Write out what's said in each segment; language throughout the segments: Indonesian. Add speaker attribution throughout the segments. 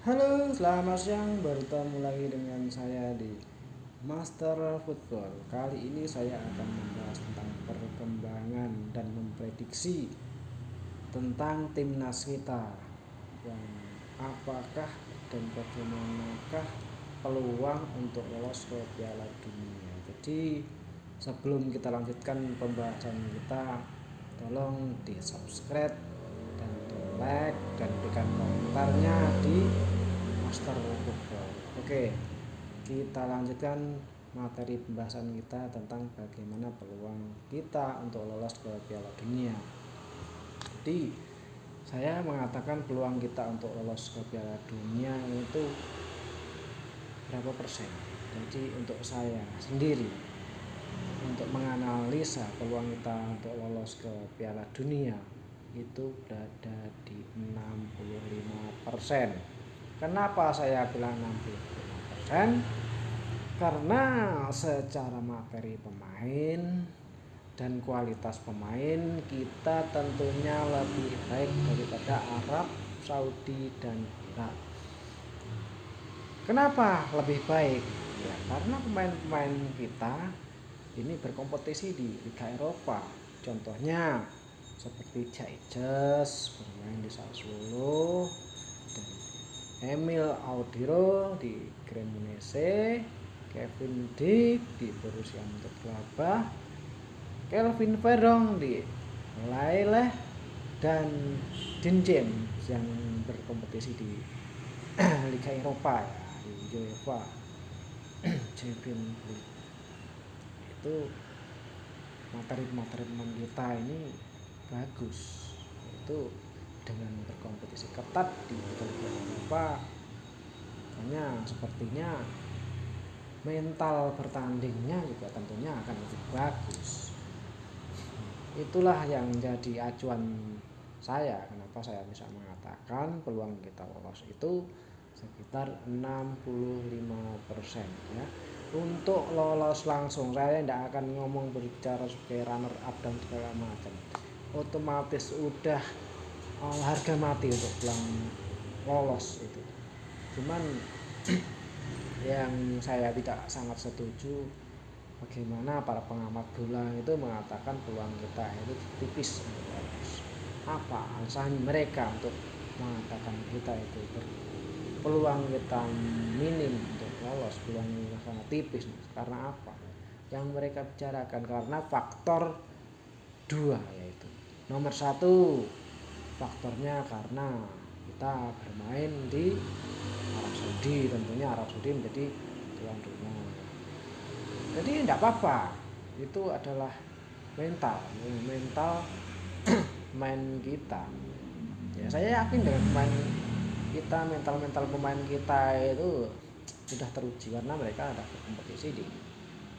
Speaker 1: Halo, selamat siang. Bertemu lagi dengan saya di Master Football. Kali ini saya akan membahas tentang perkembangan dan memprediksi tentang timnas kita yang apakah dan bagaimanakah peluang untuk lolos ke Piala Dunia. Jadi sebelum kita lanjutkan pembahasan kita, tolong di subscribe dan di like dan berikan komentarnya di Master Football. Oke, kita lanjutkan materi pembahasan kita tentang bagaimana peluang kita untuk lolos ke Piala Dunia. Jadi saya mengatakan peluang kita untuk lolos ke Piala Dunia itu berapa persen. Jadi untuk saya sendiri untuk menganalisa peluang kita untuk lolos ke Piala Dunia itu berada di 65%. Kenapa saya bilang 65%? Karena secara materi pemain dan kualitas pemain kita tentunya lebih baik daripada Arab, Saudi, dan Irak. Kenapa lebih baik? Ya, karena pemain-pemain kita ini berkompetisi di Liga Eropa. Contohnya seperti Jaijes bermain di Sassuolo dan Emil Audiro di Cremonese, Kevin De di Borussia Mönchengladbach, Kelvin Verong di Lille, dan Dean James yang berkompetisi di Liga Eropa ya, di UEFA Champions League. Itu materi-materi pemain kita ini bagus. Itu dengan berkompetisi ketat di Liga Eropa, hanya sepertinya mental bertandingnya juga tentunya akan lebih bagus. Itulah yang jadi acuan saya kenapa saya bisa mengatakan peluang kita lolos itu sekitar 65% ya. Untuk lolos langsung saya tidak akan ngomong berbicara sebagai runner up dan segala macam. Otomatis udah harga mati untuk peluang lolos itu. Cuman yang saya tidak sangat setuju bagaimana para pengamat bola itu mengatakan peluang kita itu tipis. Apa alasan mereka untuk mengatakan kita itu peluang kita minim untuk lolos, peluang kita sangat tipis? Karena apa? Yang mereka bicarakan karena faktor dua, yaitu nomor satu faktornya karena kita bermain di Arab Saudi, tentunya Arab Saudi menjadi tuan rumah. Jadi tidak apa-apa, itu adalah mental main kita. Ya saya yakin dengan pemain kita, mental pemain kita itu sudah teruji karena mereka ada kompetisi di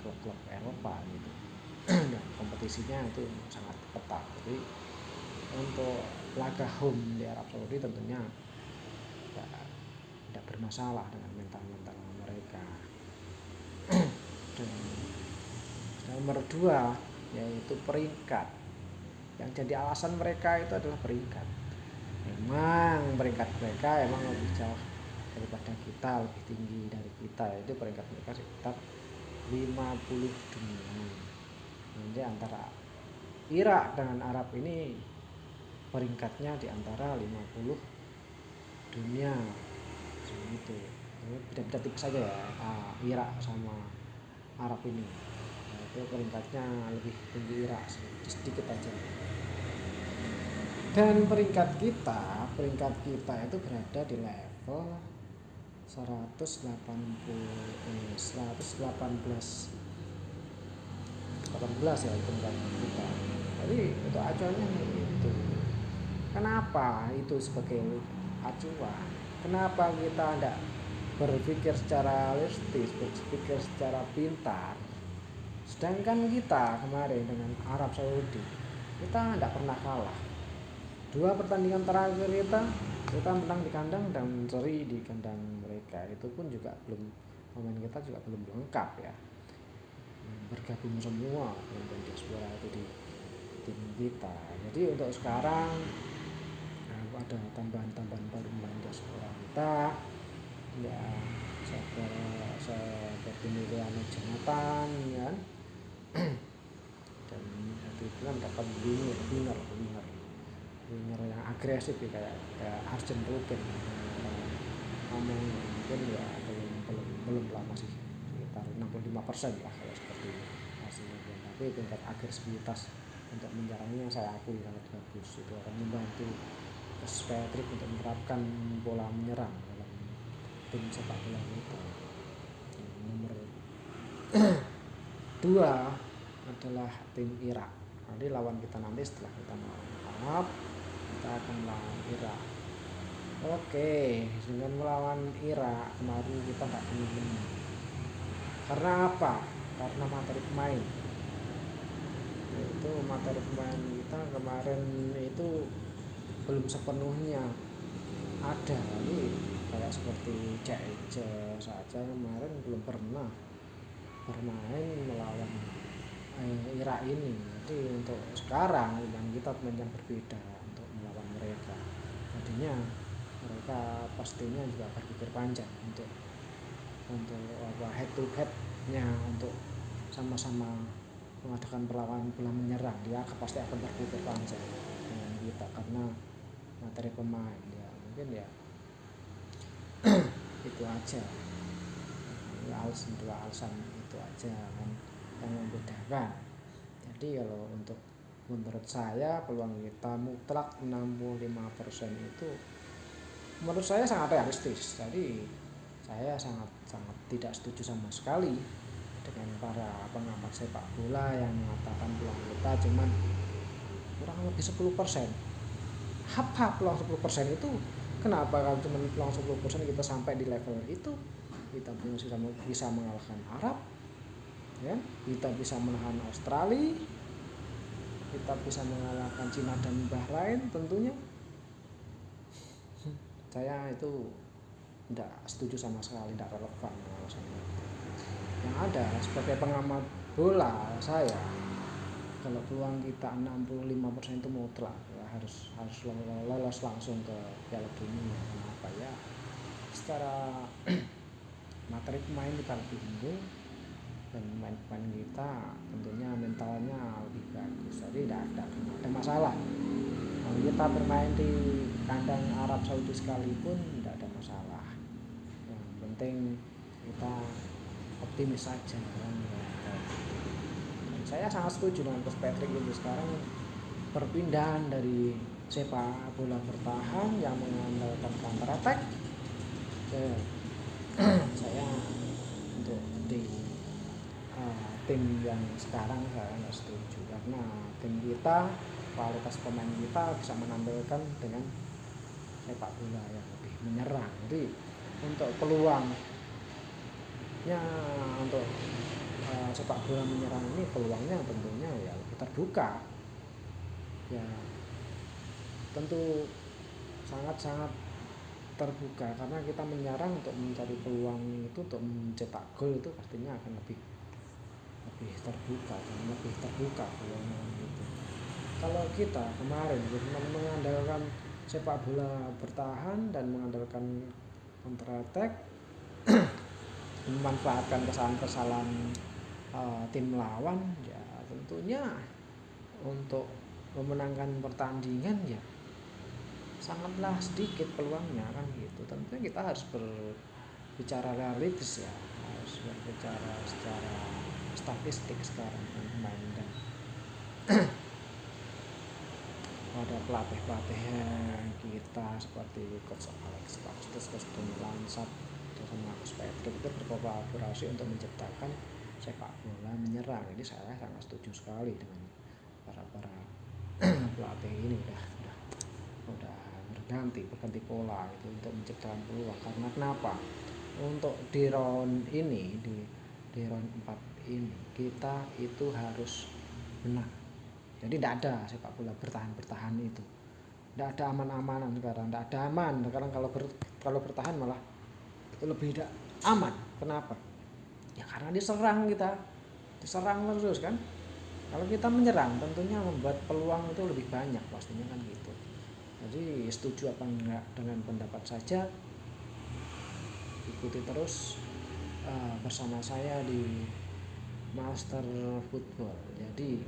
Speaker 1: klub-klub Eropa gitu. Dan kompetisinya itu sangat ketat. Jadi untuk laga home di Arab Saudi tentunya tidak bermasalah dengan mental mereka. Dan nomor dua yaitu peringkat. Yang jadi alasan mereka itu adalah peringkat. Memang peringkat mereka emang lebih jauh daripada kita, lebih tinggi dari kita. Itu peringkat mereka sekitar 50 dunia. Nanti antara Irak dengan Arab ini peringkatnya di antara 50 dunia. Itu beda-beda tipis saja ya. Irak sama Arab ini. Itu peringkatnya lebih tinggi Irak sedikit aja. Dan peringkat kita itu berada di level 118 ya peringkat kita. Jadi itu acuannya itu. Kenapa itu sebagai acuan? Kenapa kita tidak berpikir secara realistis, berpikir secara pintar? Sedangkan kita kemarin dengan Arab Saudi kita tidak pernah kalah. 2 pertandingan terakhir kita menang di kandang dan seri di kandang mereka. Itu pun juga pemain kita juga belum lengkap ya, bergabung semua pemain diaspora itu di tim kita. Jadi untuk sekarang ada tambahan baru pemain diaspora kita ya seperti Emiliano Jonathan kan, dan itu mendapat winger yang agresif ya, kayak Arjen Robben ngomong mungkin ya belum lah, masih sekitar 65% lah kalau seperti hasilnya, tapi tingkat agresivitas untuk menyerangnya saya akui sangat bagus. Itu akan membantu Patrick untuk menerapkan pola menyerang dalam tim sepak bola itu. Nomor 2 adalah tim Irak. Nanti lawan kita nanti setelah kita melawan Arab, kita akan melawan Irak. Oke, dengan melawan Irak kemarin kita nggak menang. Karena apa? Karena materi pemain. Itu materi pemain kita kemarin itu belum sepenuhnya ada. Ini kayak seperti CEC saja kemarin belum pernah bermain melawan Irak ini. Jadi untuk sekarang memang kita pemain yang berbeda untuk melawan mereka. Jadinya mereka pastinya juga berpikir panjang untuk head to headnya, untuk sama-sama mengadakan perlawanan bola menyerang. Dia pasti akan berpikir panjang dengan kita karena materi pemain ya, mungkin ya itu aja, dua alasan itu aja kan yang membedakan. Jadi kalau untuk menurut saya peluang kita mutlak 65% itu menurut saya sangat realistis. Jadi saya sangat tidak setuju sama sekali dengan para pengamat sepak bola yang mengatakan peluang kita cuman kurang lebih 10%. Apa peluang 10% itu? Kenapa kalau cuma peluang 10% kita sampai di level itu? Kita bisa mengalahkan Arab, ya, kita bisa menahan Australia, kita bisa mengalahkan Cina dan Bahrain tentunya. Saya itu tidak setuju sama sekali, tidak relevan alasannya. Yang ada sebagai pengamat bola saya, kalau peluang kita 65% itu mutlak ya, harus lolos langsung ke Piala Dunia. Kenapa ya? Secara materi pemain kita lebih unggul dan pemain kita tentunya mentalnya lebih bagus, jadi tidak ada masalah. Kalau kita bermain di kandang Arab Saudi sekalipun tidak ada masalah. Yang penting kita optimis saja kan. Dan saya sangat setuju dengan Coach Patrick itu sekarang perpindahan dari sepak bola bertahan yang mengandalkan counter attack ke saya untuk di tim yang sekarang saya nggak setuju, karena tim kita, kualitas pemain kita bisa menampilkan dengan sepak bola yang lebih menyerang. Jadi untuk peluangnya untuk sepak bola menyerang ini, peluangnya tentunya ya lebih terbuka ya, tentu sangat terbuka, karena kita menyerang untuk mencari peluang itu, untuk mencetak gol itu pastinya akan lebih terbuka peluangnya itu. Kalau kita kemarin mengandalkan sepak bola bertahan dan mengandalkan counter attack, memanfaatkan kesalahan tim lawan ya, tentunya untuk memenangkan pertandingan ya sangatlah sedikit peluangnya kan gitu. Tentunya kita harus berbicara realistis ya, harus berbicara secara statistik sekarang pemain, dan ada pelatih kita seperti Coach Alex Paxtus, Coach Tony Lansat, sama Coach Patrick itu berkolaborasi untuk menciptakan sepak bola menyerang. Jadi saya sangat setuju sekali dengan para pelatih ini udah berganti pola itu untuk menciptakan peluang. Karena kenapa? Untuk di round 4 ini kita itu harus menang. Jadi tidak ada sepak bola bertahan itu, tidak ada aman-amanan sekarang, tidak ada aman sekarang. Kalau bertahan malah itu lebih tidak aman. Kenapa? Ya karena diserang terus kan. Kalau kita menyerang tentunya membuat peluang itu lebih banyak pastinya kan gitu. Jadi setuju apa enggak dengan pendapat saja, ikuti terus bersama saya di Master Football. Jadi